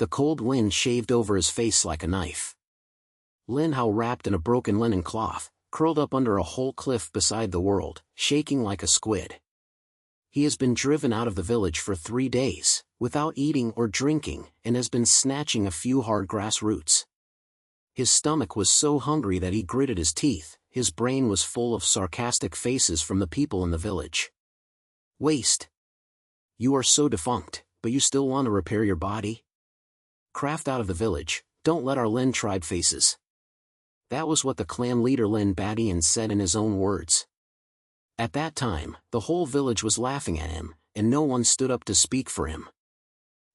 The cold wind shaved over his face like a knife. Lin Hao, wrapped in a broken linen cloth, curled up under a whole cliff beside the world, shaking like a squid. He has been driven out of the village for 3 days, without eating or drinking, and has been snatching a few hard grass roots. His stomach was so hungry that he gritted his teeth. His brain was full of sarcastic faces from the people in the village. Waste. You are so defunct, but you still want to repair your body? Craft out of the village, don't let our Lin tribe faces. That was what the clan leader Lin Badian said in his own words. At that time, the whole village was laughing at him, and no one stood up to speak for him.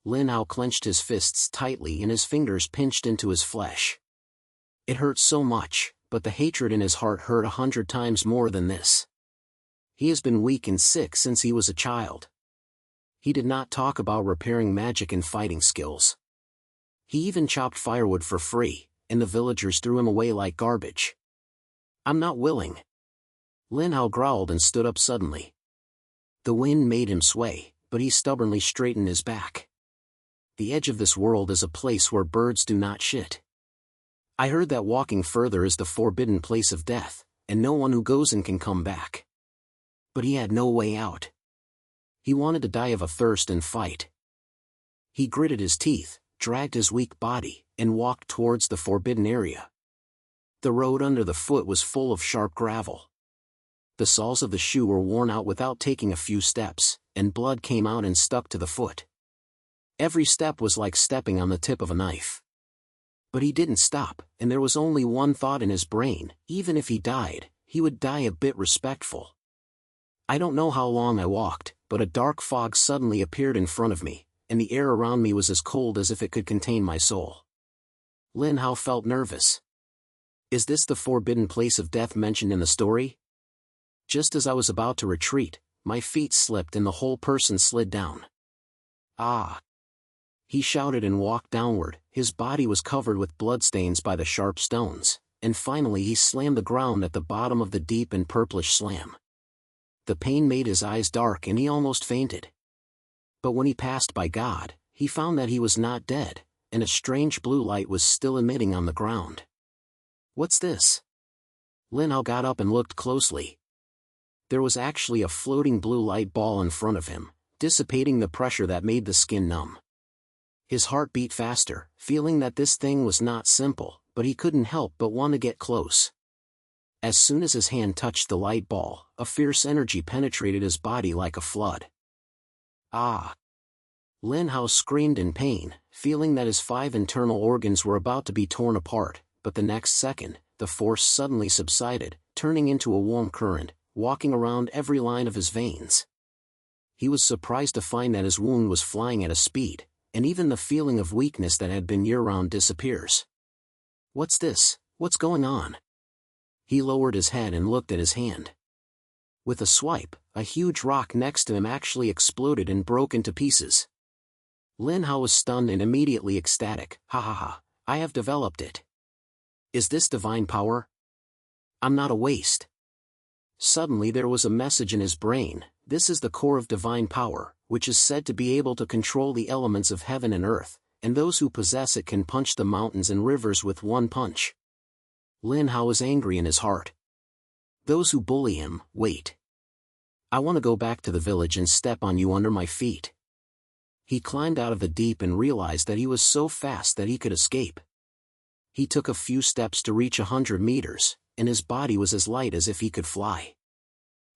Lin Hao clenched his fists tightly and his fingers pinched into his flesh. It hurt so much, but the hatred in his heart hurt 100 times more than this. He has been weak and sick since he was a child. He did not talk about repairing magic and fighting skills. He even chopped firewood for free, and the villagers threw him away like garbage. I'm not willing. Lin Hao growled and stood up suddenly. The wind made him sway, but he stubbornly straightened his back. The edge of this world is a place where birds do not shit. I heard that walking further is the forbidden place of death, and no one who goes in can come back. But he had no way out. He wanted to die of a thirst and fight. He gritted his teeth, dragged his weak body, and walked towards the forbidden area. The road under the foot was full of sharp gravel. The soles of the shoe were worn out without taking a few steps, and blood came out and stuck to the foot. Every step was like stepping on the tip of a knife. But he didn't stop, and there was only one thought in his brain: even if he died, he would die a bit respectful. I don't know how long I walked, but a dark fog suddenly appeared in front of me, and the air around me was as cold as if it could contain my soul. Lin Hao felt nervous. Is this the forbidden place of death mentioned in the story? Just as I was about to retreat, my feet slipped and the whole person slid down. Ah! He shouted and walked downward. His body was covered with bloodstains by the sharp stones, and finally he slammed the ground at the bottom of the deep and purplish slam. The pain made his eyes dark and he almost fainted. But when he passed by God, he found that he was not dead, and a strange blue light was still emitting on the ground. What's this? Lin Hao got up and looked closely. There was actually a floating blue light ball in front of him, dissipating the pressure that made the skin numb. His heart beat faster, feeling that this thing was not simple, but he couldn't help but want to get close. As soon as his hand touched the light ball, a fierce energy penetrated his body like a flood. Ah! Lin Hao screamed in pain, feeling that his 5 internal organs were about to be torn apart, but the next second, the force suddenly subsided, turning into a warm current, walking around every line of his veins. He was surprised to find that his wound was flying at a speed, and even the feeling of weakness that had been year-round disappears. What's this? What's going on? He lowered his head and looked at his hand. With a swipe, a huge rock next to him actually exploded and broke into pieces. Lin Hao was stunned and immediately ecstatic. Ha ha ha, I have developed it. Is this divine power? I'm not a waste. Suddenly there was a message in his brain: this is the core of divine power, which is said to be able to control the elements of heaven and earth, and those who possess it can punch the mountains and rivers with one punch. Lin Hao was angry in his heart. Those who bully him, wait. I want to go back to the village and step on you under my feet. He climbed out of the deep and realized that he was so fast that he could escape. He took a few steps to reach 100 meters, and his body was as light as if he could fly.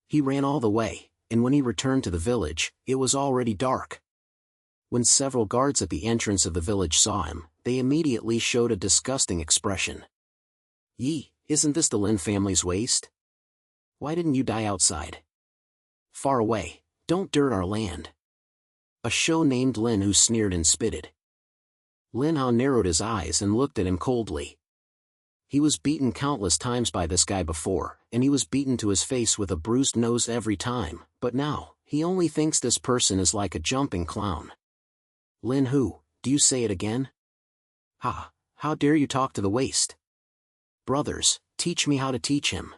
He ran all the way, and when he returned to the village, it was already dark. When several guards at the entrance of the village saw him, they immediately showed a disgusting expression. Yee, isn't this the Lin family's waste? Why didn't you die outside? Far away, don't dirt our land. A show named Lin who sneered and spitted. Lin Hao narrowed his eyes and looked at him coldly. He was beaten countless times by this guy before, and he was beaten to his face with a bruised nose every time, but now, he only thinks this person is like a jumping clown. Lin who, do you say it again? Ha, how dare you talk to the waste? Brothers, teach me how to teach him.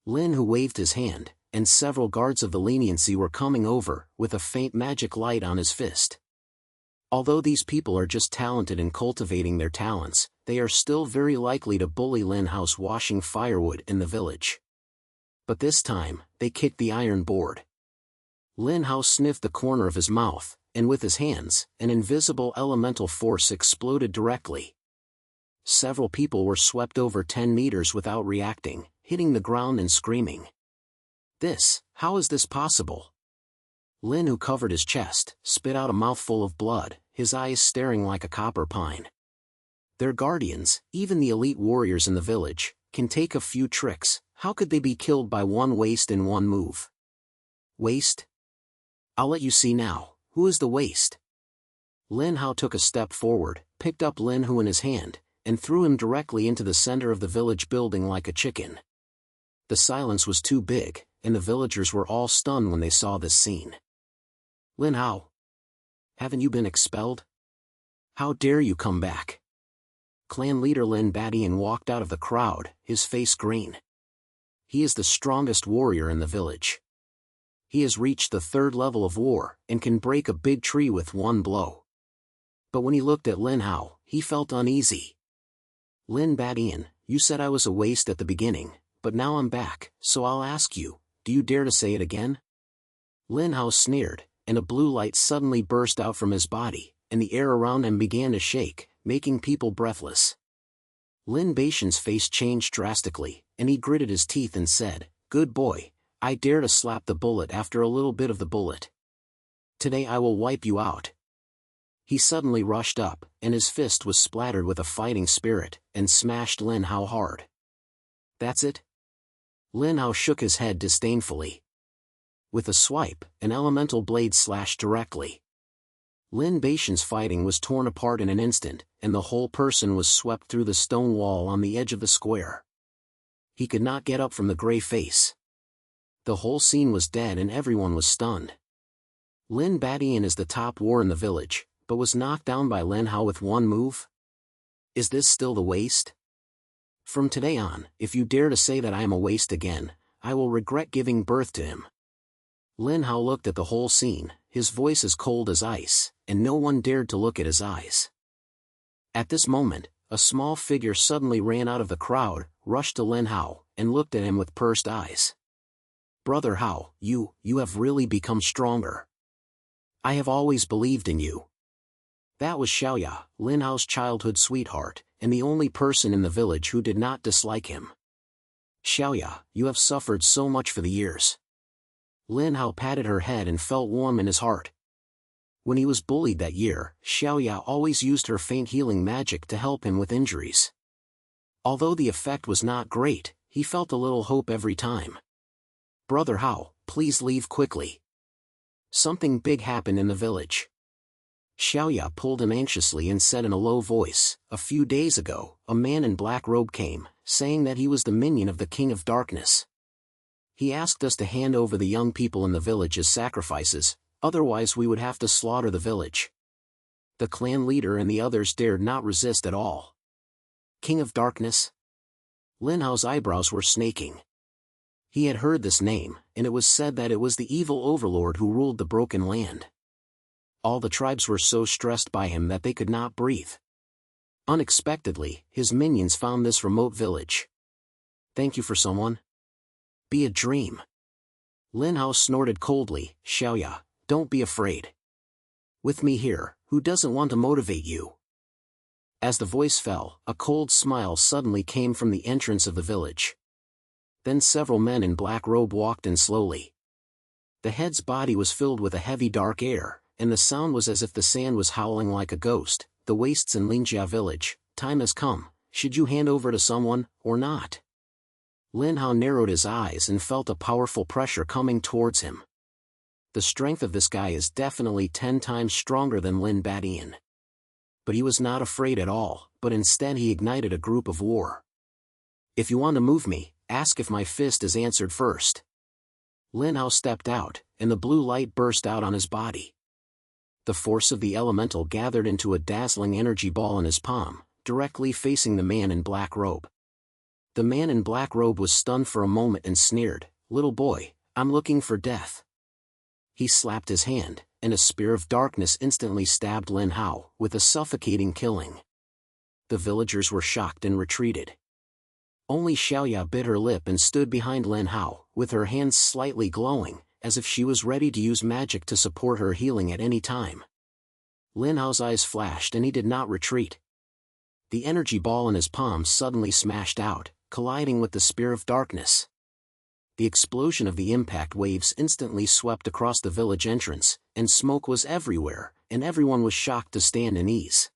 Lin who waved his hand, and several guards of the leniency were coming over, with a faint magic light on his fist. Although these people are just talented in cultivating their talents, they are still very likely to bully Lin Hao's washing firewood in the village. But this time, they kicked the iron board. Lin Hao sniffed the corner of his mouth, and with his hands, an invisible elemental force exploded directly. Several people were swept over 10 meters without reacting, hitting the ground and screaming. How is this possible? Lin, who covered his chest, spit out a mouthful of blood, his eyes staring like a copper pine. Their guardians, even the elite warriors in the village, can take a few tricks. How could they be killed by one waste in one move? Waste? I'll let you see now. Who is the waste? Lin Hao took a step forward, picked up Lin Hu in his hand, and threw him directly into the center of the village building like a chicken. The silence was too big, and the villagers were all stunned when they saw this scene. Lin Hao? Haven't you been expelled? How dare you come back? Clan leader Lin Badian walked out of the crowd, his face green. He is the strongest warrior in the village. He has reached the 3rd level of war, and can break a big tree with one blow. But when he looked at Lin Hao, he felt uneasy. Lin Badian, you said I was a waste at the beginning, but now I'm back, so I'll ask you, do you dare to say it again? Lin Hao sneered, and a blue light suddenly burst out from his body, and the air around him began to shake, making people breathless. Lin Badian's face changed drastically, and he gritted his teeth and said, "Good boy, I dare to slap the bullet after a little bit of the bullet. Today I will wipe you out." He suddenly rushed up, and his fist was splattered with a fighting spirit, and smashed Lin Hao hard. That's it? Lin Hao shook his head disdainfully. With a swipe, an elemental blade slashed directly. Lin Badian's fighting was torn apart in an instant, and the whole person was swept through the stone wall on the edge of the square. He could not get up from the gray face. The whole scene was dead and everyone was stunned. Lin Badian is the top war in the village, but was knocked down by Lin Hao with one move? Is this still the waste? From today on, if you dare to say that I am a waste again, I will regret giving birth to him. Lin Hao looked at the whole scene, his voice as cold as ice, and no one dared to look at his eyes. At this moment, a small figure suddenly ran out of the crowd, rushed to Lin Hao, and looked at him with pursed eyes. "Brother Hao, you have really become stronger. I have always believed in you." That was Xiaoya, Lin Hao's childhood sweetheart, and the only person in the village who did not dislike him. "Xiaoya, you have suffered so much for the years." Lin Hao patted her head and felt warm in his heart. When he was bullied that year, Xiaoya always used her faint healing magic to help him with injuries. Although the effect was not great, he felt a little hope every time. "Brother Hao, please leave quickly. Something big happened in the village." Xiaoya pulled him anxiously and said in a low voice, "A few days ago, a man in black robe came, saying that he was the minion of the King of Darkness. He asked us to hand over the young people in the village as sacrifices, otherwise we would have to slaughter the village." The clan leader and the others dared not resist at all. King of Darkness? Lin Hao's eyebrows were snaking. He had heard this name, and it was said that it was the evil overlord who ruled the broken land. All the tribes were so stressed by him that they could not breathe. Unexpectedly, his minions found this remote village. "Thank you for someone." "Be a dream." Lin Hao snorted coldly, "Xiaoya, don't be afraid. With me here, who doesn't want to motivate you?" As the voice fell, a cold smile suddenly came from the entrance of the village. Then several men in black robe walked in slowly. The head's body was filled with a heavy dark air, and the sound was as if the sand was howling like a ghost. "The wastes in Lingjia village, time has come, should you hand over to someone, or not?" Lin Hao narrowed his eyes and felt a powerful pressure coming towards him. The strength of this guy is definitely 10 times stronger than Lin Badian. But he was not afraid at all, but instead he ignited a group of war. "If you want to move me, ask if my fist is answered first." Lin Hao stepped out, and the blue light burst out on his body. The force of the elemental gathered into a dazzling energy ball in his palm, directly facing the man in black robe. The man in black robe was stunned for a moment and sneered, "Little boy, I'm looking for death." He slapped his hand, and a spear of darkness instantly stabbed Lin Hao, with a suffocating killing. The villagers were shocked and retreated. Only Xiaoya bit her lip and stood behind Lin Hao, with her hands slightly glowing, as if she was ready to use magic to support her healing at any time. Lin Hao's eyes flashed and he did not retreat. The energy ball in his palm suddenly smashed out, colliding with the spear of darkness. The explosion of the impact waves instantly swept across the village entrance, and smoke was everywhere, and everyone was shocked to stand in ease.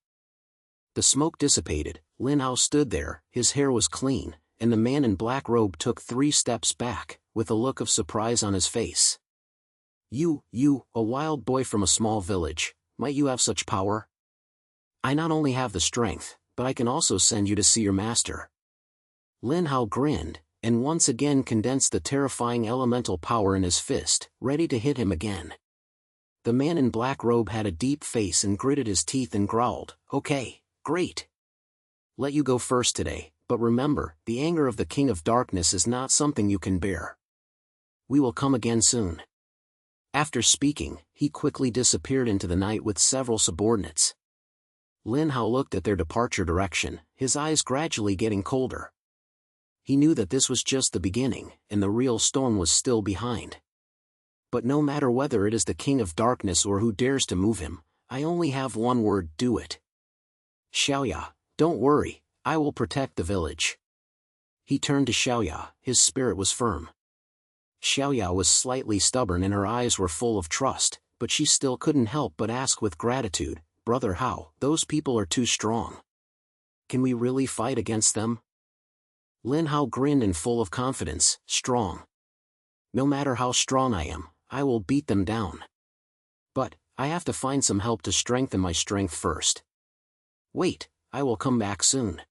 The smoke dissipated, Lin Hao stood there, his hair was clean, and the man in black robe took 3 steps back, with a look of surprise on his face. You, a wild boy from a small village, might you have such power? I not only have the strength, but I can also send you to see your master. Lin Hao grinned, and once again condensed the terrifying elemental power in his fist, ready to hit him again. The man in black robe had a deep face and gritted his teeth and growled, "Okay, great. Let you go first today, but remember, the anger of the King of Darkness is not something you can bear. We will come again soon." After speaking, he quickly disappeared into the night with several subordinates. Lin Hao looked at their departure direction, his eyes gradually getting colder. He knew that this was just the beginning, and the real storm was still behind. But no matter whether it is the King of Darkness or who dares to move him, I only have one word: do it. Xiaoya, don't worry, I will protect the village. He turned to Xiaoya, his spirit was firm. Xiaoya was slightly stubborn and her eyes were full of trust, but she still couldn't help but ask with gratitude, "Brother Hao, those people are too strong. Can we really fight against them?" Lin Hao grinned and full of confidence, "Strong. No matter how strong I am, I will beat them down. But, I have to find some help to strengthen my strength first. Wait, I will come back soon."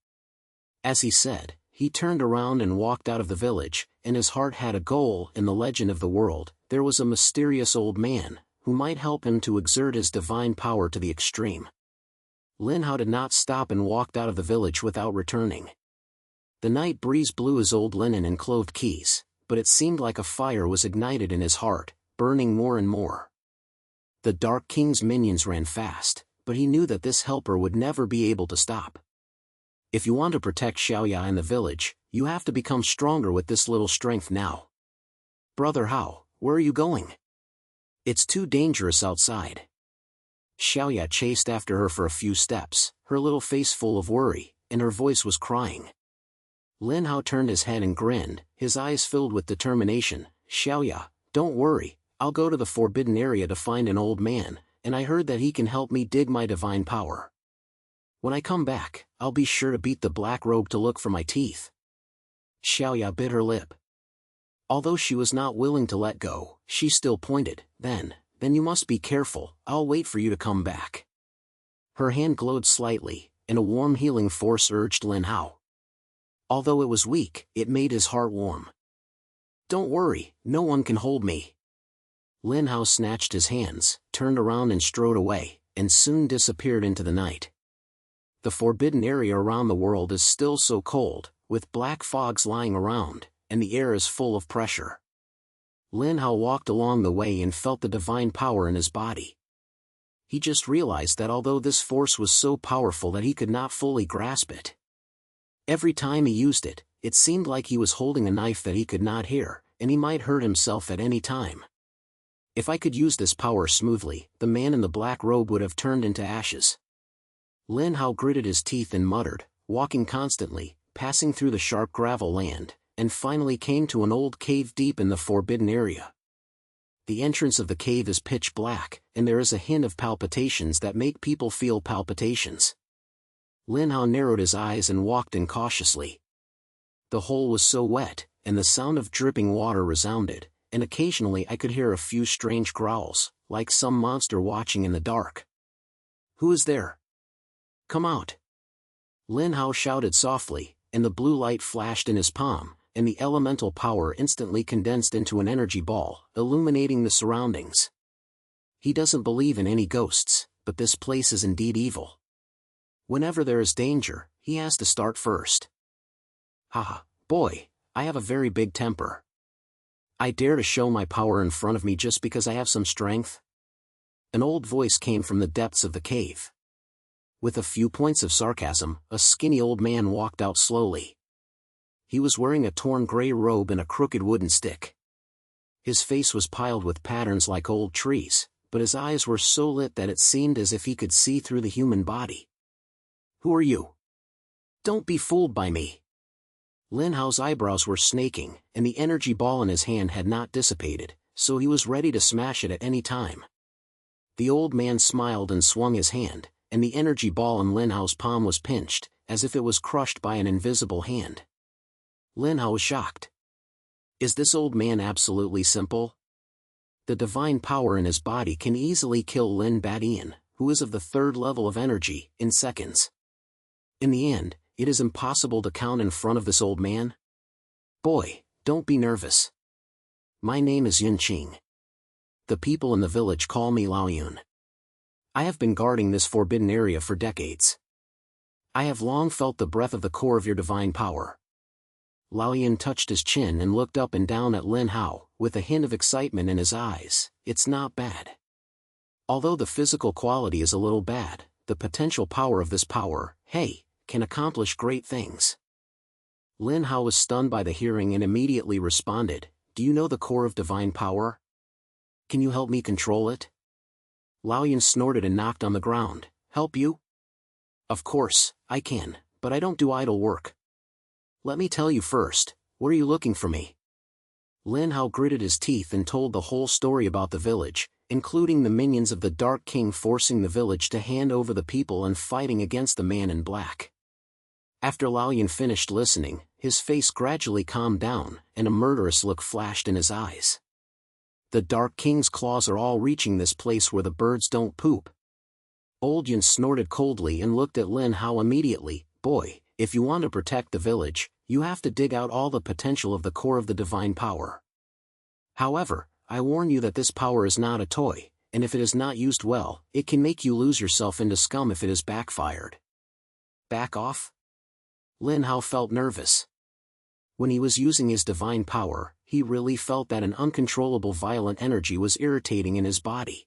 As he said, he turned around and walked out of the village, and his heart had a goal. In the legend of the world, there was a mysterious old man, who might help him to exert his divine power to the extreme. Lin Hao did not stop and walked out of the village without returning. The night breeze blew his old linen and clothed keys, but it seemed like a fire was ignited in his heart, burning more and more. The Dark King's minions ran fast, but he knew that this helper would never be able to stop. If you want to protect Xiaoya and the village, you have to become stronger with this little strength now. Brother Hao, where are you going? It's too dangerous outside. Xiaoya chased after her for a few steps, her little face full of worry, and her voice was crying. Lin Hao turned his head and grinned, his eyes filled with determination. "Xiaoya, don't worry, I'll go to the forbidden area to find an old man, and I heard that he can help me dig my divine power. When I come back, I'll be sure to beat the black robe to look for my teeth." Xiaoya bit her lip. Although she was not willing to let go, she still pointed, Then you must be careful, I'll wait for you to come back." Her hand glowed slightly, and a warm healing force urged Lin Hao. Although it was weak, it made his heart warm. "Don't worry, no one can hold me." Lin Hao snatched his hands, turned around and strode away, and soon disappeared into the night. The forbidden area around the world is still so cold, with black fogs lying around, and the air is full of pressure. Lin Hao walked along the way and felt the divine power in his body. He just realized that although this force was so powerful that he could not fully grasp it. Every time he used it, it seemed like he was holding a knife that he could not hear, and he might hurt himself at any time. If I could use this power smoothly, the man in the black robe would have turned into ashes. Lin Hao gritted his teeth and muttered, walking constantly, passing through the sharp gravel land, and finally came to an old cave deep in the forbidden area. The entrance of the cave is pitch black, and there is a hint of palpitations that make people feel palpitations. Lin Hao narrowed his eyes and walked in cautiously. The hole was so wet, and the sound of dripping water resounded, and occasionally I could hear a few strange growls, like some monster watching in the dark. "Who is there? Come out!" Lin Hao shouted softly, and the blue light flashed in his palm, and the elemental power instantly condensed into an energy ball, illuminating the surroundings. He doesn't believe in any ghosts, but this place is indeed evil. Whenever there is danger, he has to start first. Haha, boy, I have a very big temper. I dare to show my power in front of me just because I have some strength? An old voice came from the depths of the cave. With a few points of sarcasm, a skinny old man walked out slowly. He was wearing a torn gray robe and a crooked wooden stick. His face was piled with patterns like old trees, but his eyes were so lit that it seemed as if he could see through the human body. "Who are you? Don't be fooled by me." Lin Hao's eyebrows were snaking, and the energy ball in his hand had not dissipated, so he was ready to smash it at any time. The old man smiled and swung his hand, and the energy ball in Lin Hao's palm was pinched, as if it was crushed by an invisible hand. Lin Hao was shocked. Is this old man absolutely simple? The divine power in his body can easily kill Lin Badian, who is of the 3rd level of energy, in seconds. In the end, it is impossible to count in front of this old man? Boy, don't be nervous. My name is Yun Qing. The people in the village call me Lao Yun. I have been guarding this forbidden area for decades. I have long felt the breath of the core of your divine power. Lao Yun touched his chin and looked up and down at Lin Hao, with a hint of excitement in his eyes. It's not bad. Although the physical quality is a little bad, the potential power of this power, hey, can accomplish great things. Lin Hao was stunned by the hearing and immediately responded, "Do you know the core of divine power? Can you help me control it?" Lao Yun snorted and knocked on the ground. "Help you? Of course, I can, but I don't do idle work. Let me tell you first, what are you looking for me?" Lin Hao gritted his teeth and told the whole story about the village, including the minions of the Dark King forcing the village to hand over the people and fighting against the man in black. After Lao Yun finished listening, his face gradually calmed down, and a murderous look flashed in his eyes. The Dark King's claws are all reaching this place where the birds don't poop. Old Yun snorted coldly and looked at Lin Hao immediately. "Boy, if you want to protect the village, you have to dig out all the potential of the core of the divine power. However, I warn you that this power is not a toy, and if it is not used well, it can make you lose yourself into scum if it is backfired." Back off? Lin Hao felt nervous. When he was using his divine power, he really felt that an uncontrollable violent energy was irritating in his body.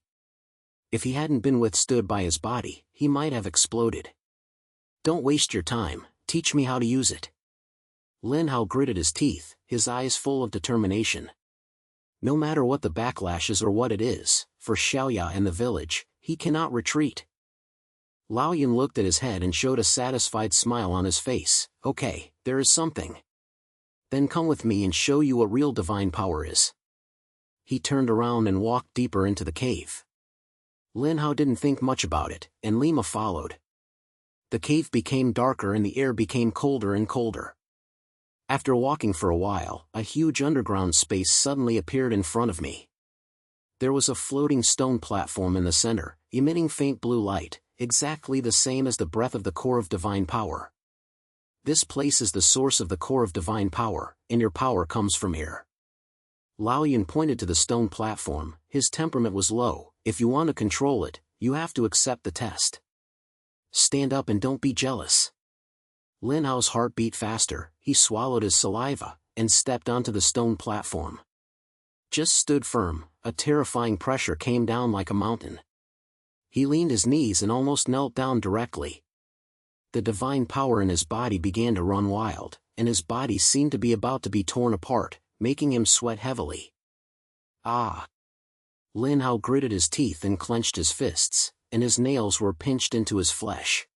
If he hadn't been withstood by his body, he might have exploded. "Don't waste your time, teach me how to use it." Lin Hao gritted his teeth, his eyes full of determination. No matter what the backlash is or what it is, for Xiaoya and the village, he cannot retreat. Lao Yun looked at his head and showed a satisfied smile on his face. "Okay, there is something. Then come with me and show you what real divine power is." He turned around and walked deeper into the cave. Lin Hao didn't think much about it, and Lima followed. The cave became darker and the air became colder and colder. After walking for a while, a huge underground space suddenly appeared in front of me. There was a floating stone platform in the center, emitting faint blue light, exactly the same as the breath of the core of divine power. "This place is the source of the core of divine power, and your power comes from here." Lao Yun pointed to the stone platform. His temperament was low. "If you want to control it, you have to accept the test. Stand up and don't be jealous." Lin Hao's heart beat faster. He swallowed his saliva, and stepped onto the stone platform. Just stood firm. A terrifying pressure came down like a mountain. He leaned his knees and almost knelt down directly. The divine power in his body began to run wild, and his body seemed to be about to be torn apart, making him sweat heavily. "Ah!" Lin Hao gritted his teeth and clenched his fists, and his nails were pinched into his flesh.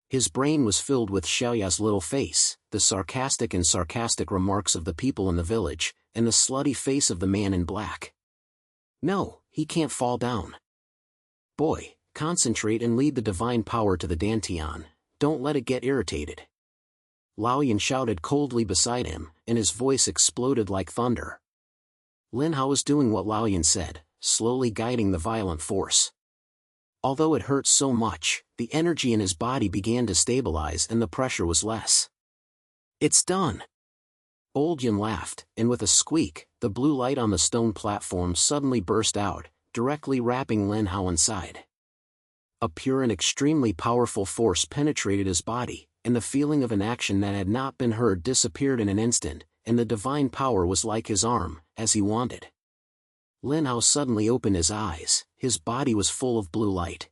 His brain was filled with Xiaoya's little face, the sarcastic remarks of the people in the village, and the slutty face of the man in black. "No, he can't fall down. Boy, concentrate and lead the divine power to the Dantian, don't let it get irritated." Lao Yun shouted coldly beside him, and his voice exploded like thunder. Lin Hao was doing what Lao Yun said, slowly guiding the violent force. Although it hurt so much, the energy in his body began to stabilize and the pressure was less. "It's done!" Old Yun laughed, and with a squeak, the blue light on the stone platform suddenly burst out, directly wrapping Lin Hao inside. A pure and extremely powerful force penetrated his body, and the feeling of an action that had not been heard disappeared in an instant, and the divine power was like his arm, as he wanted. Lin Hao suddenly opened his eyes, his body was full of blue light.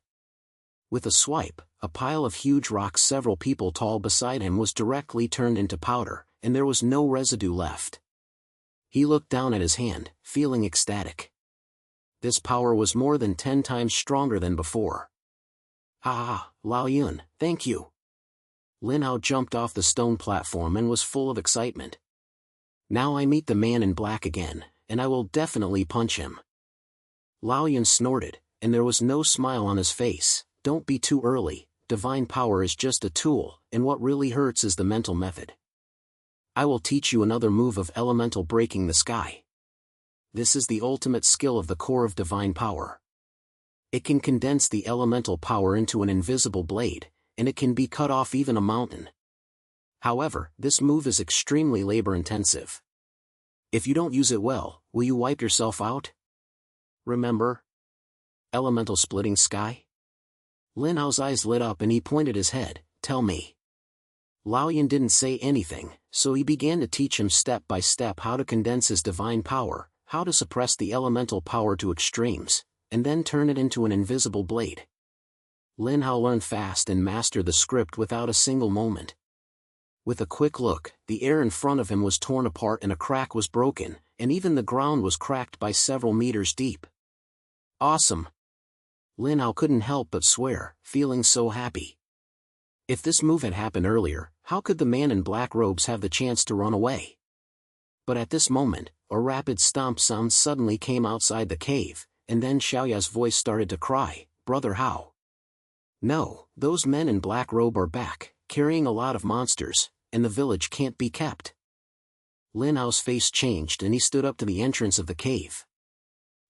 With a swipe, a pile of huge rocks several people tall beside him was directly turned into powder, and there was no residue left. He looked down at his hand, feeling ecstatic. This power was more than 10 times stronger than before. Ah, Lao Yun, thank you. Lin Hao jumped off the stone platform and was full of excitement. Now I meet the man in black again, and I will definitely punch him. Lao Yun snorted, and there was no smile on his face. Don't be too early, divine power is just a tool, and what really hurts is the mental method. I will teach you another move of elemental breaking the sky. This is the ultimate skill of the core of divine power. It can condense the elemental power into an invisible blade, and it can be cut off even a mountain. However, this move is extremely labor-intensive. If you don't use it well, will you wipe yourself out? Remember? Elemental splitting sky? Lin Hao's eyes lit up and he pointed his head, tell me. Lao Yin didn't say anything, so he began to teach him step by step how to condense his divine power, how to suppress the elemental power to extremes, and then turn it into an invisible blade. Lin Hao learned fast and mastered the script without a single moment. With a quick look, the air in front of him was torn apart and a crack was broken, and even the ground was cracked by several meters deep. Awesome! Lin Hao couldn't help but swear, feeling so happy. If this move had happened earlier, how could the man in black robes have the chance to run away? But at this moment, a rapid stomp sound suddenly came outside the cave, and then Xiaoya's voice started to cry, Brother Hao. No, those men in black robe are back, carrying a lot of monsters, and the village can't be kept. Lin Hao's face changed and he stood up to the entrance of the cave.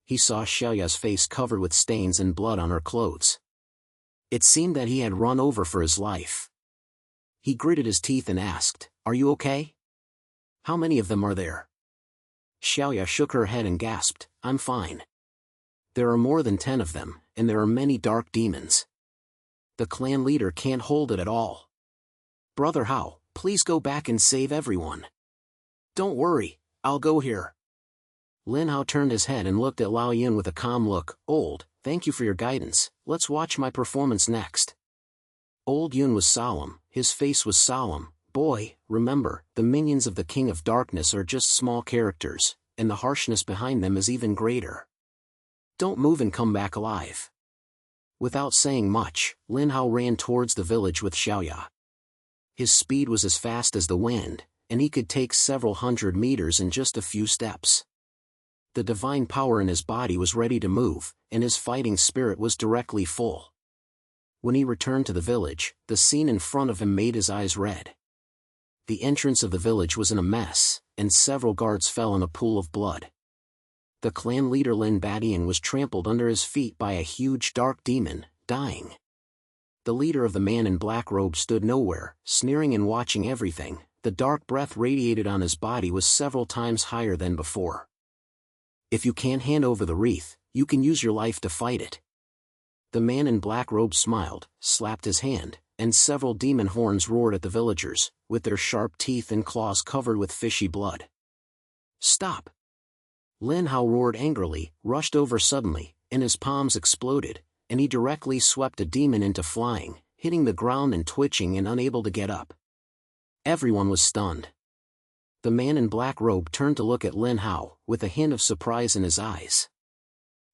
He saw Xiaoya's face covered with stains and blood on her clothes. It seemed that he had run over for his life. He gritted his teeth and asked, Are you okay? How many of them are there? Xiaoya shook her head and gasped, I'm fine. There are more than 10 of them, and there are many dark demons. The clan leader can't hold it at all. Brother Hao, please go back and save everyone. Don't worry, I'll go here. Lin Hao turned his head and looked at Lao Yin with a calm look, Old, thank you for your guidance, let's watch my performance next. Old Yun was solemn, his face was solemn, Boy, remember, the minions of the King of Darkness are just small characters, and the harshness behind them is even greater. Don't move and come back alive. Without saying much, Lin Hao ran towards the village with Xiaoya. His speed was as fast as the wind, and he could take several hundred meters in just a few steps. The divine power in his body was ready to move, and his fighting spirit was directly full. When he returned to the village, the scene in front of him made his eyes red. The entrance of the village was in a mess, and several guards fell in a pool of blood. The clan leader Lin Badian was trampled under his feet by a huge dark demon, dying. The leader of the man in black robe stood nowhere, sneering and watching everything. The dark breath radiated on his body was several times higher than before. If you can't hand over the wreath, you can use your life to fight it. The man in black robe smiled, slapped his hand, and several demon horns roared at the villagers, with their sharp teeth and claws covered with fishy blood. Stop! Lin Hao roared angrily, rushed over suddenly, and his palms exploded, and he directly swept a demon into flying, hitting the ground and twitching and unable to get up. Everyone was stunned. The man in black robe turned to look at Lin Hao, with a hint of surprise in his eyes.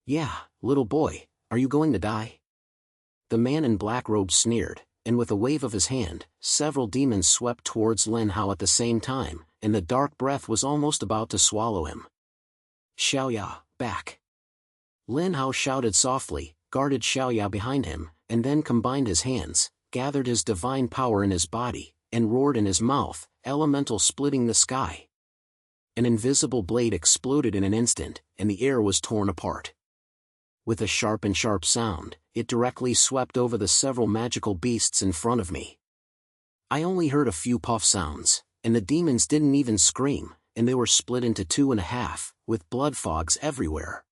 Yeah, little boy, are you going to die? The man in black robe sneered, and with a wave of his hand, several demons swept towards Lin Hao at the same time, and the dark breath was almost about to swallow him. Xiaoya, back! Lin Hao shouted softly, guarded Xiaoya behind him, and then combined his hands, gathered his divine power in his body, and roared in his mouth, elemental splitting the sky. An invisible blade exploded in an instant, and the air was torn apart. With a sharp sound, it directly swept over the several magical beasts in front of me. I only heard a few puff sounds, and the demons didn't even scream, and they were split into 2.5, with blood fogs everywhere.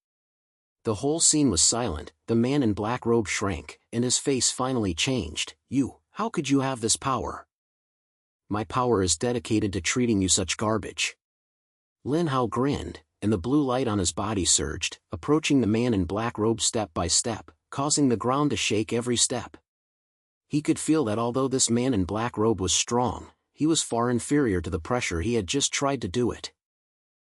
The whole scene was silent. The man in black robe shrank, and his face finally changed. How could you have this power? My power is dedicated to treating you such garbage. Lin Hao grinned, and the blue light on his body surged, approaching the man in black robe step by step, causing the ground to shake every step. He could feel that although this man in black robe was strong, he was far inferior to the pressure he had just tried to do it.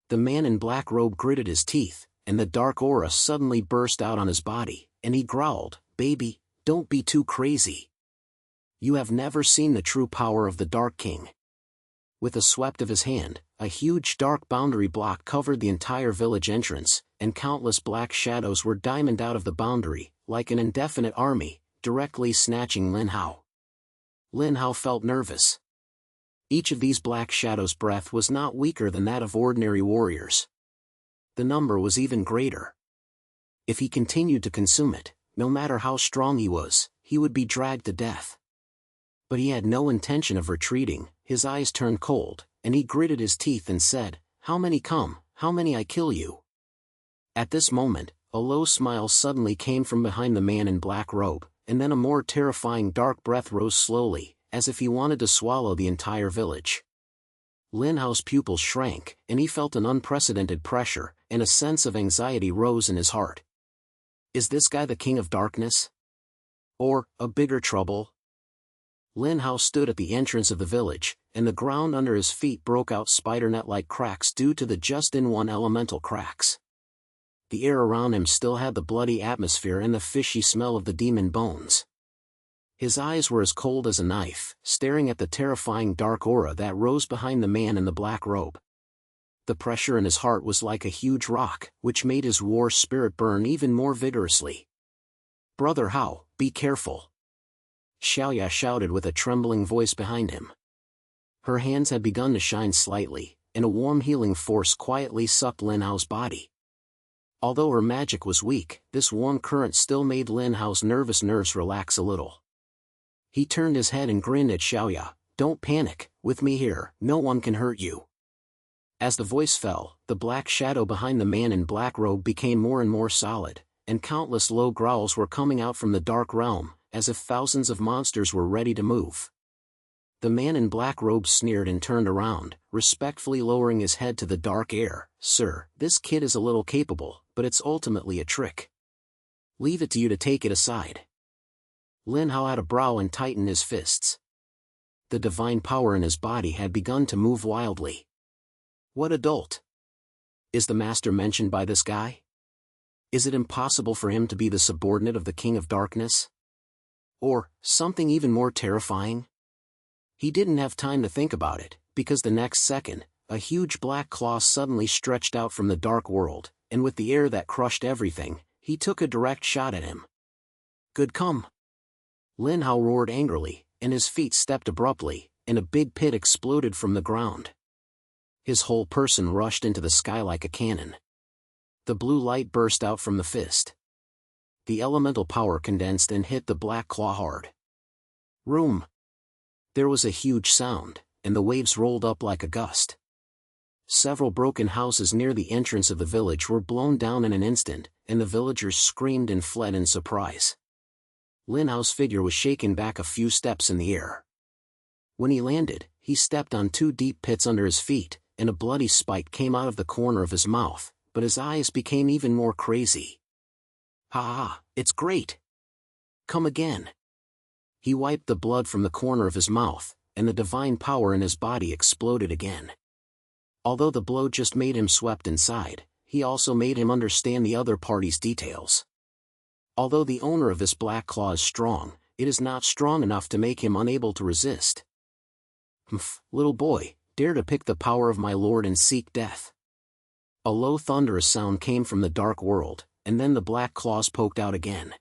The man in black robe gritted his teeth, and the dark aura suddenly burst out on his body, and he growled, "Baby, don't be too crazy. You have never seen the true power of the Dark King." With a sweep of his hand, a huge dark boundary block covered the entire village entrance, and countless black shadows were diamonded out of the boundary, like an indefinite army, directly snatching Lin Hao. Lin Hao felt nervous. Each of these black shadows' breath was not weaker than that of ordinary warriors. The number was even greater. If he continued to consume it, no matter how strong he was, he would be dragged to death. But he had no intention of retreating. His eyes turned cold, and he gritted his teeth and said, "How many come, how many I kill you?" At this moment, a low smile suddenly came from behind the man in black robe, and then a more terrifying dark breath rose slowly, as if he wanted to swallow the entire village. Lin Hao's pupils shrank, and he felt an unprecedented pressure, and a sense of anxiety rose in his heart. Is this guy the King of Darkness? Or, a bigger trouble? Lin Hao stood at the entrance of the village, and the ground under his feet broke out spider-net-like cracks due to the just-in-one elemental cracks. The air around him still had the bloody atmosphere and the fishy smell of the demon bones. His eyes were as cold as a knife, staring at the terrifying dark aura that rose behind the man in the black robe. The pressure in his heart was like a huge rock, which made his war spirit burn even more vigorously. "Brother Hao, be careful," Xiaoya shouted with a trembling voice behind him. Her hands had begun to shine slightly, and a warm healing force quietly sucked Lin Hao's body. Although her magic was weak, this warm current still made Lin Hao's nervous nerves relax a little. He turned his head and grinned at Xiaoya. "Don't panic, with me here, no one can hurt you." As the voice fell, the black shadow behind the man in black robe became more and more solid, and countless low growls were coming out from the dark realm, as if thousands of monsters were ready to move. The man in black robe sneered and turned around, respectfully lowering his head to the dark air. "Sir, this kid is a little capable, but it's ultimately a trick. Leave it to you to take it aside." Lin Hao had a brow and tightened his fists. The divine power in his body had begun to move wildly. What adult? Is the master mentioned by this guy? Is it impossible for him to be the subordinate of the King of Darkness? Or, something even more terrifying? He didn't have time to think about it, because the next second, a huge black claw suddenly stretched out from the dark world, and with the air that crushed everything, he took a direct shot at him. "Good come!" Lin Hao roared angrily, and his feet stepped abruptly, and a big pit exploded from the ground. His whole person rushed into the sky like a cannon. The blue light burst out from the fist. The elemental power condensed and hit the black claw hard. Room! There was a huge sound, and the waves rolled up like a gust. Several broken houses near the entrance of the village were blown down in an instant, and the villagers screamed and fled in surprise. Lin Hao's figure was shaken back a few steps in the air. When he landed, he stepped on two deep pits under his feet, and a bloody spike came out of the corner of his mouth, but his eyes became even more crazy. "Ha ha, it's great! Come again!" He wiped the blood from the corner of his mouth, and the divine power in his body exploded again. Although the blow just made him swept inside, he also made him understand the other party's details. Although the owner of this black claw is strong, it is not strong enough to make him unable to resist. "Humph, little boy, dare to pick the power of my lord and seek death." A low thunderous sound came from the dark world, and then the black claws poked out again.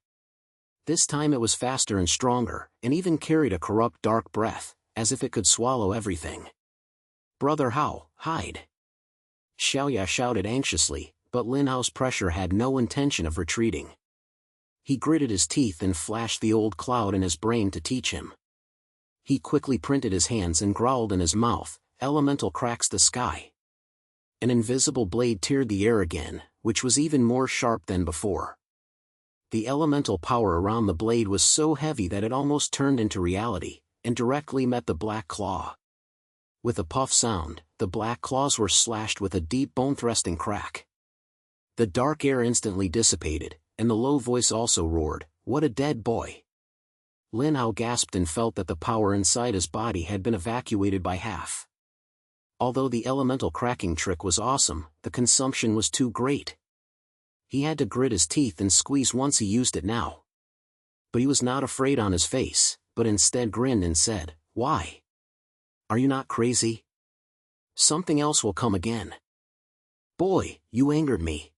This time it was faster and stronger, and even carried a corrupt dark breath, as if it could swallow everything. "Brother Hao, hide!" Xiaoya shouted anxiously, but Lin Hao's pressure had no intention of retreating. He gritted his teeth and flashed the old cloud in his brain to teach him. He quickly printed his hands and growled in his mouth, "Elemental cracks the sky." An invisible blade teared the air again, which was even more sharp than before. The elemental power around the blade was so heavy that it almost turned into reality, and directly met the black claw. With a puff sound, the black claws were slashed with a deep bone-thrusting crack. The dark air instantly dissipated, and the low voice also roared, "What a dead boy!" Lin Hao gasped and felt that the power inside his body had been evacuated by half. Although the elemental cracking trick was awesome, the consumption was too great. He had to grit his teeth and squeeze once he used it now. But he was not afraid on his face, but instead grinned and said, "Why? Are you not crazy? Something else will come again. Boy, you angered me."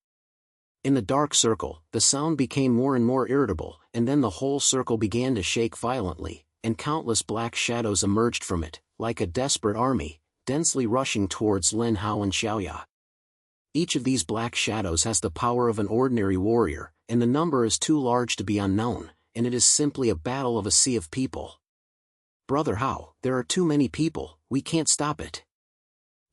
In the dark circle, the sound became more and more irritable, and then the whole circle began to shake violently, and countless black shadows emerged from it, like a desperate army, densely rushing towards Lin Hao and Xiaoya. Each of these black shadows has the power of an ordinary warrior, and the number is too large to be unknown, and it is simply a battle of a sea of people. "Brother Hao, there are too many people, we can't stop it."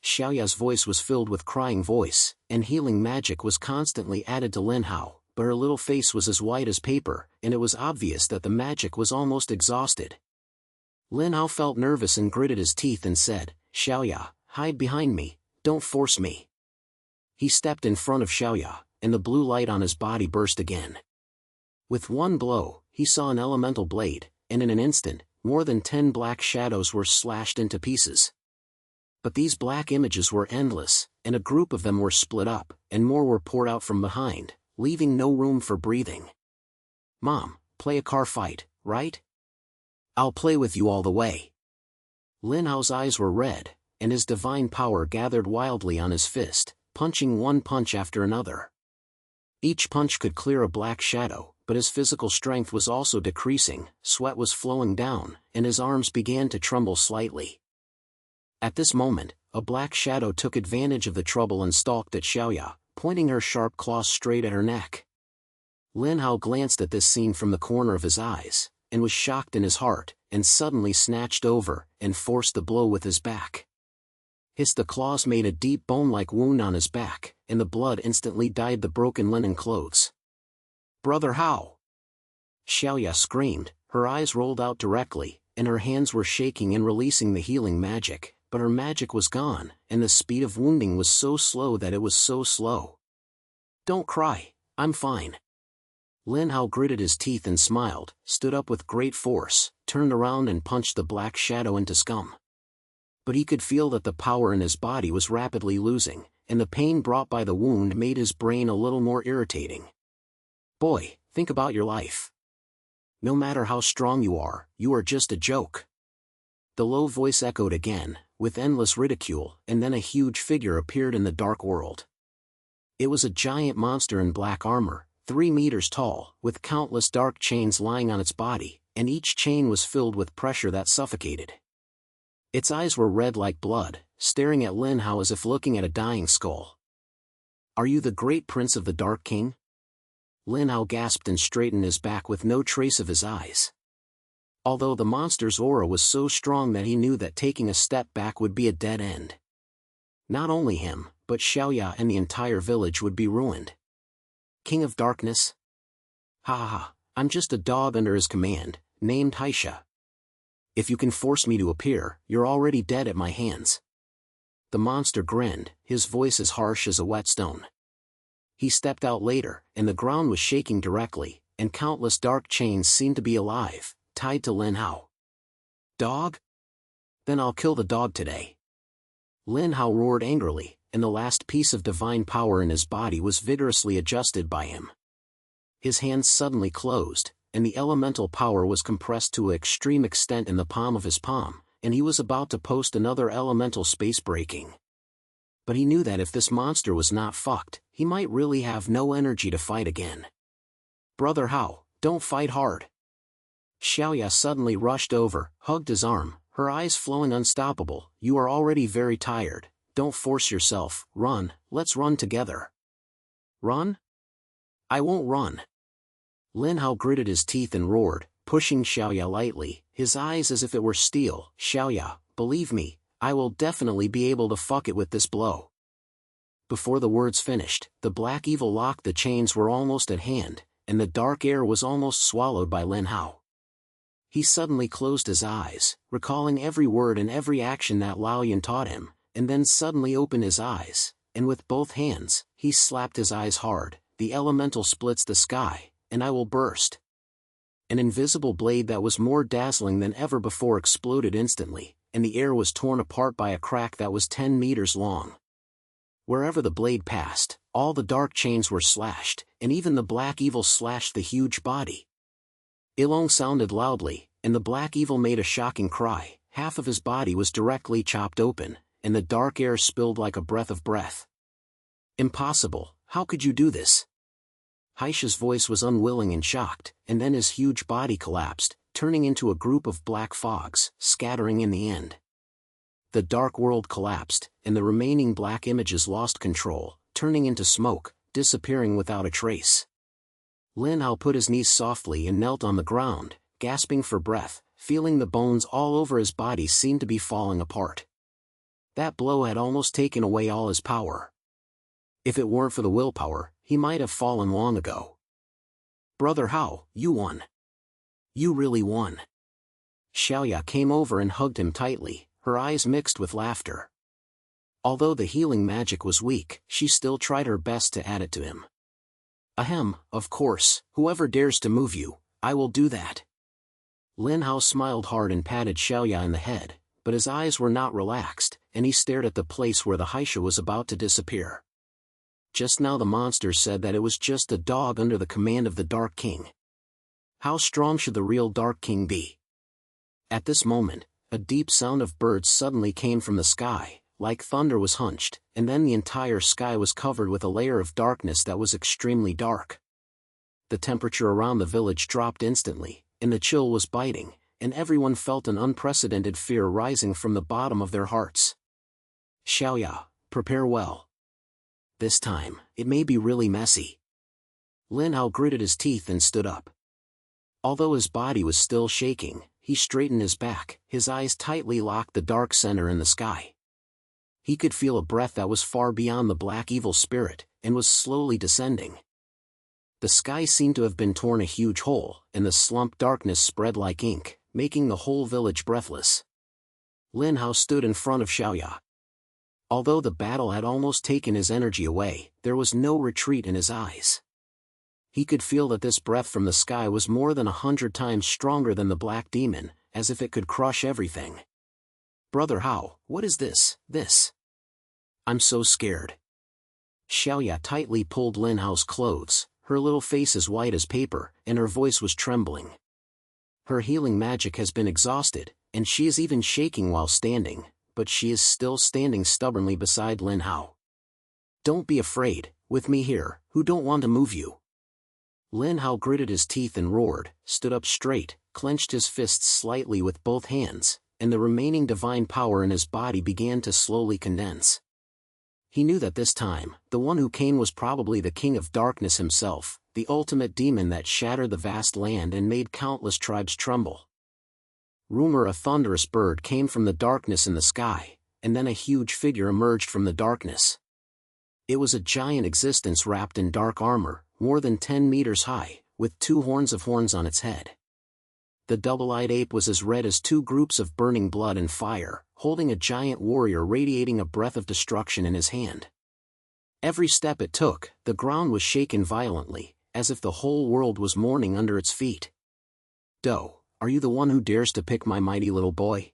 Xiaoya's voice was filled with crying voice, and healing magic was constantly added to Lin Hao, but her little face was as white as paper, and it was obvious that the magic was almost exhausted. Lin Hao felt nervous and gritted his teeth and said, "Xiaoya, hide behind me, don't force me." He stepped in front of Xiaoya, and the blue light on his body burst again. With one blow, he saw an elemental blade, and in an instant, more than 10 black shadows were slashed into pieces. But these black images were endless, and a group of them were split up, and more were poured out from behind, leaving no room for breathing. "Mom, play a car fight, right? I'll play with you all the way." Lin Hao's eyes were red, and his divine power gathered wildly on his fist, punching one punch after another. Each punch could clear a black shadow, but his physical strength was also decreasing, sweat was flowing down, and his arms began to tremble slightly. At this moment, a black shadow took advantage of the trouble and stalked at Xiaoya, pointing her sharp claws straight at her neck. Lin Hao glanced at this scene from the corner of his eyes, and was shocked in his heart, and suddenly snatched over, and forced the blow with his back. The claws made a deep bone-like wound on his back, and the blood instantly dyed the broken linen clothes. "Brother Hao!" Xiaoya screamed, her eyes rolled out directly, and her hands were shaking and releasing the healing magic, but her magic was gone, and the speed of wounding was so slow that it was so slow. "Don't cry, I'm fine." Lin Hao gritted his teeth and smiled, stood up with great force, turned around and punched the black shadow into scum. But he could feel that the power in his body was rapidly losing, and the pain brought by the wound made his brain a little more irritating. "Boy, think about your life. No matter how strong you are just a joke." The low voice echoed again, with endless ridicule, and then a huge figure appeared in the dark world. It was a giant monster in black armor, 3 meters tall, with countless dark chains lying on its body, and each chain was filled with pressure that suffocated. Its eyes were red like blood, staring at Lin Hao as if looking at a dying skull. "Are you the great prince of the Dark King?" Lin Hao gasped and straightened his back with no trace of his eyes. Although the monster's aura was so strong that he knew that taking a step back would be a dead end. Not only him, but Xiaoya and the entire village would be ruined. "King of Darkness? Ha ha ha, I'm just a dog under his command, named Haisha. If you can force me to appear, you're already dead at my hands." The monster grinned, his voice as harsh as a whetstone. He stepped out later, and the ground was shaking directly, and countless dark chains seemed to be alive, tied to Lin Hao. "Dog? Then I'll kill the dog today." Lin Hao roared angrily, and the last piece of divine power in his body was vigorously adjusted by him. His hands suddenly closed, and the elemental power was compressed to an extreme extent in the palm of his palm, and he was about to post another elemental space breaking. But he knew that if this monster was not fucked, he might really have no energy to fight again. "Brother Hao, don't fight hard." Xiaoya suddenly rushed over, hugged his arm, her eyes flowing unstoppable. "You are already very tired, don't force yourself, run, let's run together." "Run? I won't run." Lin Hao gritted his teeth and roared, pushing Xiaoya lightly, his eyes as if it were steel. "Xiaoya, believe me, I will definitely be able to fuck it with this blow." Before the words finished, the black evil locked. The chains were almost at hand, and the dark air was almost swallowed by Lin Hao. He suddenly closed his eyes, recalling every word and every action that Lao Yan taught him, and then suddenly opened his eyes, and with both hands, he slapped his eyes hard. The elemental splits the sky, and I will burst. An invisible blade that was more dazzling than ever before exploded instantly, and the air was torn apart by a crack that was 10 meters long. Wherever the blade passed, all the dark chains were slashed, and even the black evil slashed the huge body. Ilong sounded loudly, and the black evil made a shocking cry. Half of his body was directly chopped open, and the dark air spilled like a breath of breath. Impossible, how could you do this? Haisha's voice was unwilling and shocked, and then his huge body collapsed, turning into a group of black fogs, scattering in the end. The dark world collapsed, and the remaining black images lost control, turning into smoke, disappearing without a trace. Lin Hao put his knees softly and knelt on the ground, gasping for breath, feeling the bones all over his body seemed to be falling apart. That blow had almost taken away all his power. If it weren't for the willpower, he might have fallen long ago. Brother Hao, you won. You really won. Xiaoya came over and hugged him tightly, her eyes mixed with laughter. Although the healing magic was weak, she still tried her best to add it to him. Ahem, of course, whoever dares to move you, I will do that. Lin Hao smiled hard and patted Xiaoya in the head, but his eyes were not relaxed, and he stared at the place where the Haisha was about to disappear. Just now the monsters said that it was just a dog under the command of the Dark King. How strong should the real Dark King be? At this moment, a deep sound of birds suddenly came from the sky, like thunder was hunched, and then the entire sky was covered with a layer of darkness that was extremely dark. The temperature around the village dropped instantly, and the chill was biting, and everyone felt an unprecedented fear rising from the bottom of their hearts. Xiaoya, prepare well. This time, it may be really messy. Lin Hao gritted his teeth and stood up. Although his body was still shaking, he straightened his back, his eyes tightly locked the dark center in the sky. He could feel a breath that was far beyond the black evil spirit, and was slowly descending. The sky seemed to have been torn a huge hole, and the slumped darkness spread like ink, making the whole village breathless. Lin Hao stood in front of Xiaoya. Although the battle had almost taken his energy away, there was no retreat in his eyes. He could feel that this breath from the sky was more than 100 times stronger than the black demon, as if it could crush everything. Brother Hao, what is this? I'm so scared. Xiaoya tightly pulled Lin Hao's clothes, her little face as white as paper, and her voice was trembling. Her healing magic has been exhausted, and she is even shaking while standing, but she is still standing stubbornly beside Lin Hao. Don't be afraid, with me here, who don't want to move you. Lin Hao gritted his teeth and roared, stood up straight, clenched his fists slightly with both hands, and the remaining divine power in his body began to slowly condense. He knew that this time, the one who came was probably the King of Darkness himself, the ultimate demon that shattered the vast land and made countless tribes tremble. A thunderous bird came from the darkness in the sky, and then a huge figure emerged from the darkness. It was a giant existence wrapped in dark armor, more than 10 meters high, with 2 horns on its head. The double-eyed ape was as red as 2 groups of burning blood and fire, holding a giant warrior radiating a breath of destruction in his hand. Every step it took, the ground was shaken violently, as if the whole world was mourning under its feet. Do, are you the one who dares to pick my mighty little boy?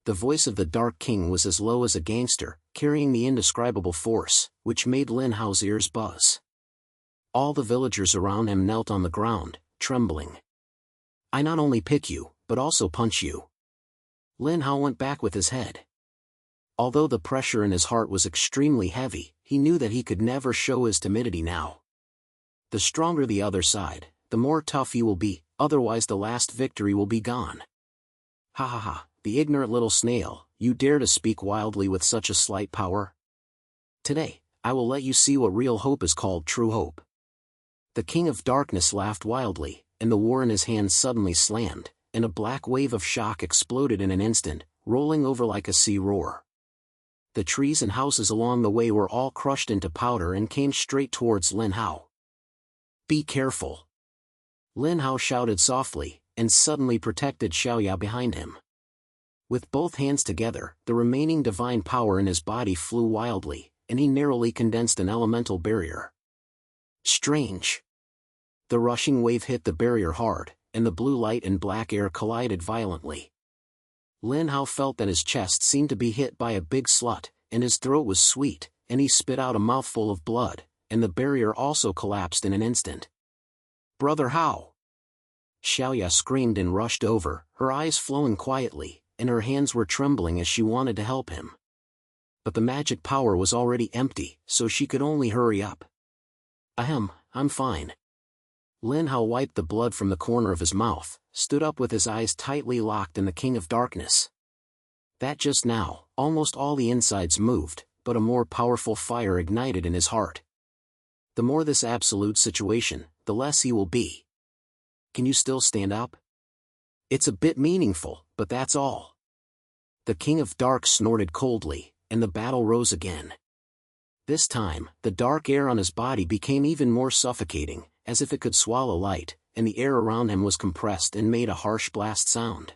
The voice of the Dark King was as low as a gangster, carrying the indescribable force, which made Lin Hao's ears buzz. All the villagers around him knelt on the ground, trembling. I not only pick you, but also punch you. Lin Hao went back with his head. Although the pressure in his heart was extremely heavy, he knew that he could never show his timidity now. The stronger the other side, the more tough you will be, otherwise the last victory will be gone. Ha ha ha, the ignorant little snail, you dare to speak wildly with such a slight power? Today, I will let you see what real hope is called true hope. The King of Darkness laughed wildly, and the war in his hand suddenly slammed, and a black wave of shock exploded in an instant, rolling over like a sea roar. The trees and houses along the way were all crushed into powder and came straight towards Lin Hao. Be careful! Lin Hao shouted softly, and suddenly protected Xiaoya behind him. With both hands together, the remaining divine power in his body flew wildly, and he narrowly condensed an elemental barrier. Strange. The rushing wave hit the barrier hard, and the blue light and black air collided violently. Lin Hao felt that his chest seemed to be hit by a big slut, and his throat was sweet, and he spit out a mouthful of blood, and the barrier also collapsed in an instant. "Brother Hao!" Xiaoya screamed and rushed over, her eyes flowing quietly, and her hands were trembling as she wanted to help him. But the magic power was already empty, so she could only hurry up. "Ahem, I'm fine." Lin Hao wiped the blood from the corner of his mouth, stood up with his eyes tightly locked in the King of Darkness. That just now, almost all the insides moved, but a more powerful fire ignited in his heart. The more this absolute situation, the less he will be. Can you still stand up? It's a bit meaningful, but that's all. The King of Dark snorted coldly, and the battle rose again. This time, the dark air on his body became even more suffocating, as if it could swallow light, and the air around him was compressed and made a harsh blast sound.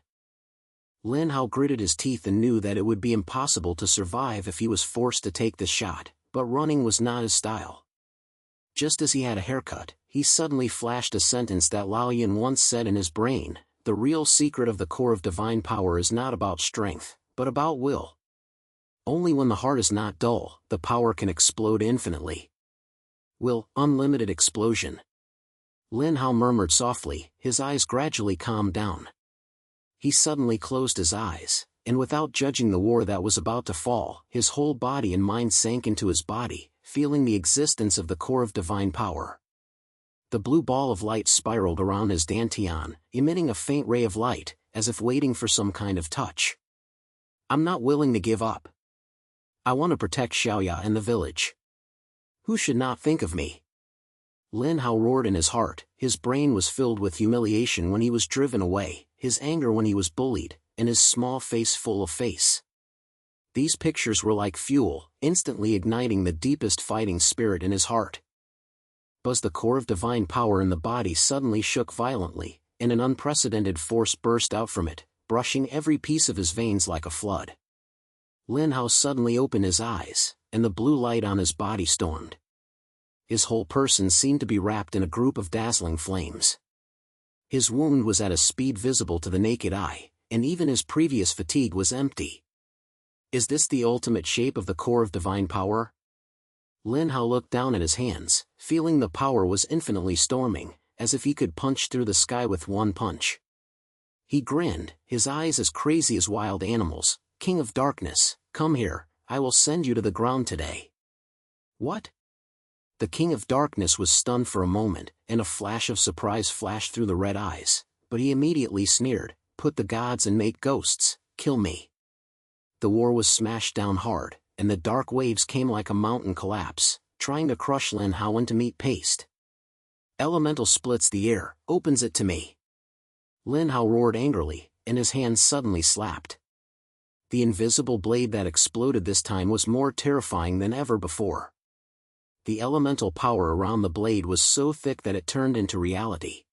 Lin Hao gritted his teeth and knew that it would be impossible to survive if he was forced to take the shot, but running was not his style. Just as he had a haircut, he suddenly flashed a sentence that Lao Yin once said in his brain: "The real secret of the core of divine power is not about strength, but about will. Only when the heart is not dull, the power can explode infinitely." Will, unlimited explosion. Lin Hao murmured softly, his eyes gradually calmed down. He suddenly closed his eyes, and without judging the war that was about to fall, his whole body and mind sank into his body, feeling the existence of the core of divine power. The blue ball of light spiraled around his dantian, emitting a faint ray of light, as if waiting for some kind of touch. "I'm not willing to give up. I want to protect Xiaoya and the village. Who should not think of me?" Lin Hao roared in his heart. His brain was filled with humiliation when he was driven away, his anger when he was bullied, and his small face full of face. These pictures were like fuel, instantly igniting the deepest fighting spirit in his heart. But the core of divine power in the body suddenly shook violently, and an unprecedented force burst out from it, brushing every piece of his veins like a flood. Lin Hao suddenly opened his eyes, and the blue light on his body stormed. His whole person seemed to be wrapped in a group of dazzling flames. His wound was at a speed visible to the naked eye, and even his previous fatigue was empty. Is this the ultimate shape of the core of divine power? Lin Hao looked down at his hands, feeling the power was infinitely storming, as if he could punch through the sky with one punch. He grinned, his eyes as crazy as wild animals. "King of Darkness, come here, I will send you to the ground today." "What?" The King of Darkness was stunned for a moment, and a flash of surprise flashed through the red eyes, but he immediately sneered, "Put the gods and make ghosts, kill me." The war was smashed down hard, and the dark waves came like a mountain collapse, trying to crush Lin Hao into meat paste. "Elemental splits the air, opens it to me." Lin Hao roared angrily, and his hands suddenly slapped. The invisible blade that exploded this time was more terrifying than ever before. The elemental power around the blade was so thick that it turned into reality.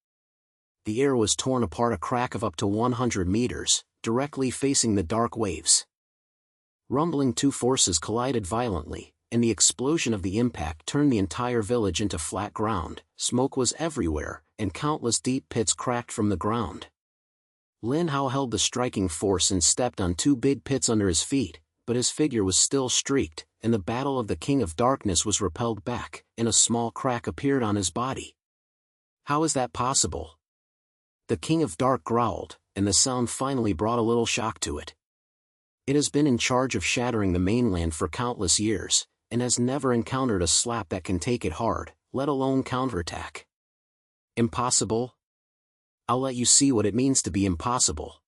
The air was torn apart a crack of up to 100 meters, directly facing the dark waves. Rumbling two forces collided violently, and the explosion of the impact turned the entire village into flat ground. Smoke was everywhere, and countless deep pits cracked from the ground. Lin Hao held the striking force and stepped on two big pits under his feet, but his figure was still streaked, and the battle of the King of Darkness was repelled back, and a small crack appeared on his body. "How is that possible?" The King of Dark growled, and the sound finally brought a little shock to it. It has been in charge of shattering the mainland for countless years, and has never encountered a slap that can take it hard, let alone counterattack. "Impossible? I'll let you see what it means to be impossible."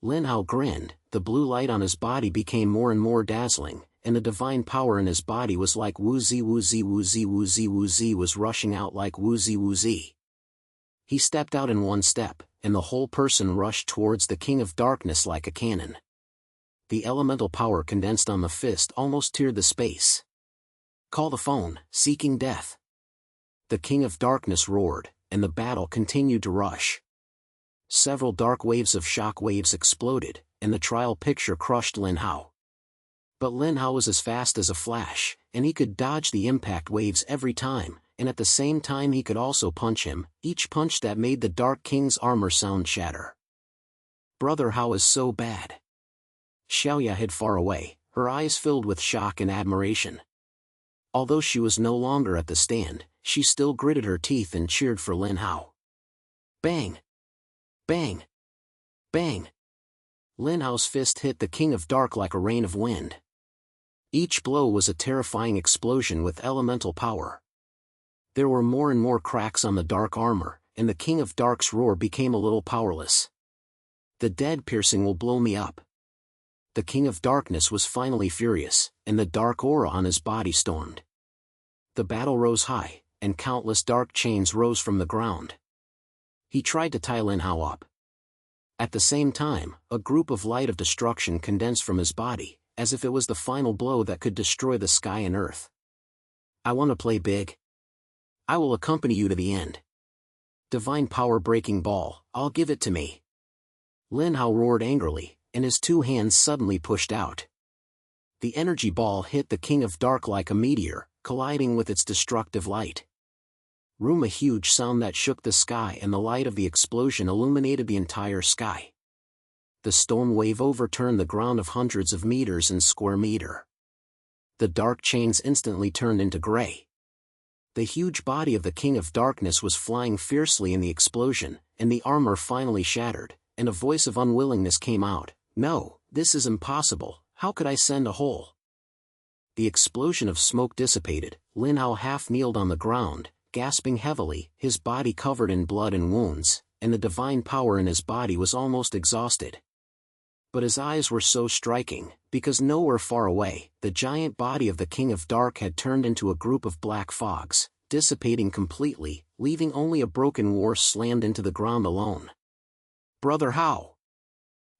Lin Hao grinned, the blue light on his body became more and more dazzling, and the divine power in his body was like woozy woozy woozy woozy woozy was rushing out like woozy woozy. He stepped out in one step, and the whole person rushed towards the King of Darkness like a cannon. The elemental power condensed on the fist almost teared the space. "Call the phone, seeking death." The King of Darkness roared, and the battle continued to rush. Several dark waves of shock waves exploded, and the trial picture crushed Lin Hao. But Lin Hao was as fast as a flash, and he could dodge the impact waves every time, and at the same time he could also punch him, each punch that made the Dark King's armor sound shatter. "Brother, Hao is so bad." Xiaoya hid far away, her eyes filled with shock and admiration. Although she was no longer at the stand, she still gritted her teeth and cheered for Lin Hao. Bang! Bang! Bang! Lin Hao's fist hit the King of Dark like a rain of wind. Each blow was a terrifying explosion with elemental power. There were more and more cracks on the dark armor, and the King of Dark's roar became a little powerless. "The dead piercing will blow me up." The King of Darkness was finally furious, and the dark aura on his body stormed. The battle rose high, and countless dark chains rose from the ground. He tried to tie Lin Hao up. At the same time, a group of light of destruction condensed from his body, as if it was the final blow that could destroy the sky and earth. "I want to play big. I will accompany you to the end. Divine power breaking ball, I'll give it to me." Lin Hao roared angrily, and his two hands suddenly pushed out. The energy ball hit the King of Dark like a meteor, colliding with its destructive light. A huge sound that shook the sky, and the light of the explosion illuminated the entire sky. The storm wave overturned the ground of hundreds of meters and square meter. The dark chains instantly turned into gray. The huge body of the King of Darkness was flying fiercely in the explosion, and the armor finally shattered, and a voice of unwillingness came out. "No, this is impossible, how could I send a hole?" The explosion of smoke dissipated, Lin Hao half kneeled on the ground, gasping heavily, his body covered in blood and wounds, and the divine power in his body was almost exhausted. But his eyes were so striking, because nowhere far away, the giant body of the King of Dark had turned into a group of black fogs, dissipating completely, leaving only a broken war slammed into the ground alone. "Brother Hao!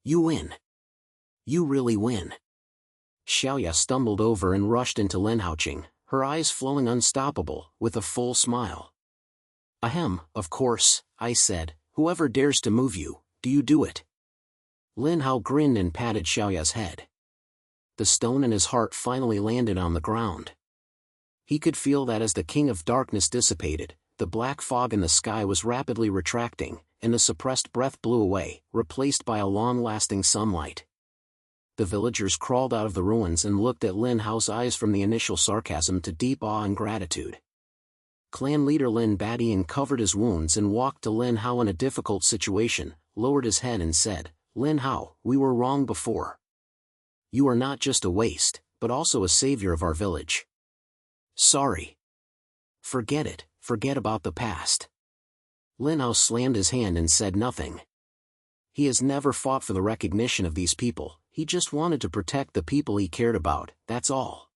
You win! You really win!" Xiaoya stumbled over and rushed into Lin Haoqing, her eyes flowing unstoppable, with a full smile. "Ahem, of course," I said, "whoever dares to move you, do you do it?" Lin Hao grinned and patted Xiaoya's head. The stone in his heart finally landed on the ground. He could feel that as the King of Darkness dissipated, the black fog in the sky was rapidly retracting, and the suppressed breath blew away, replaced by a long-lasting sunlight. The villagers crawled out of the ruins and looked at Lin Hao's eyes from the initial sarcasm to deep awe and gratitude. Clan leader Lin Badian covered his wounds and walked to Lin Hao in a difficult situation, lowered his head and said, "Lin Hao, we were wrong before. You are not just a waste, but also a savior of our village. Sorry. Forget it, forget about the past." Lin Hao slammed his hand and said nothing. He has never fought for the recognition of these people, he just wanted to protect the people he cared about, that's all.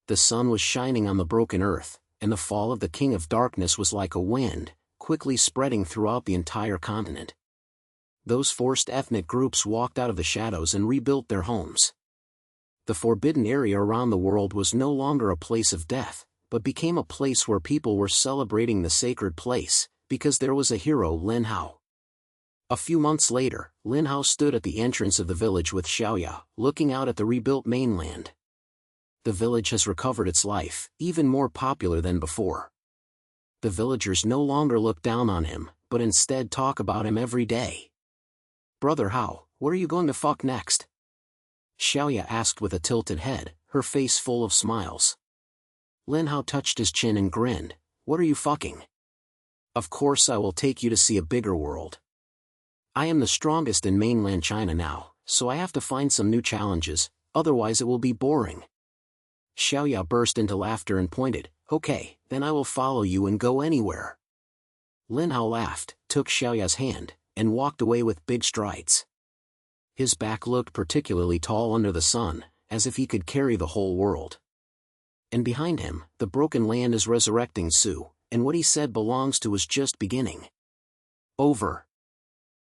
The sun was shining on the broken earth, and the fall of the King of Darkness was like a wind, quickly spreading throughout the entire continent. Those forced ethnic groups walked out of the shadows and rebuilt their homes. The forbidden area around the world was no longer a place of death, but became a place where people were celebrating the sacred place, because there was a hero, Lin Hao. A few months later, Lin Hao stood at the entrance of the village with Xiaoya, looking out at the rebuilt mainland. The village has recovered its life, even more popular than before. The villagers no longer look down on him, but instead talk about him every day. "Brother Hao, where are you going to fuck next?" Xiaoya asked with a tilted head, her face full of smiles. Lin Hao touched his chin and grinned. "What are you fucking?" "Of course I will take you to see a bigger world. I am the strongest in mainland China now, so I have to find some new challenges, otherwise it will be boring." Xiaoya burst into laughter and pointed, "Okay, then I will follow you and go anywhere." Lin Hao laughed, took Xiaoya's hand, and walked away with big strides. His back looked particularly tall under the sun, as if he could carry the whole world. And behind him, the broken land is resurrecting Su, and what he said belongs to was just beginning. Over.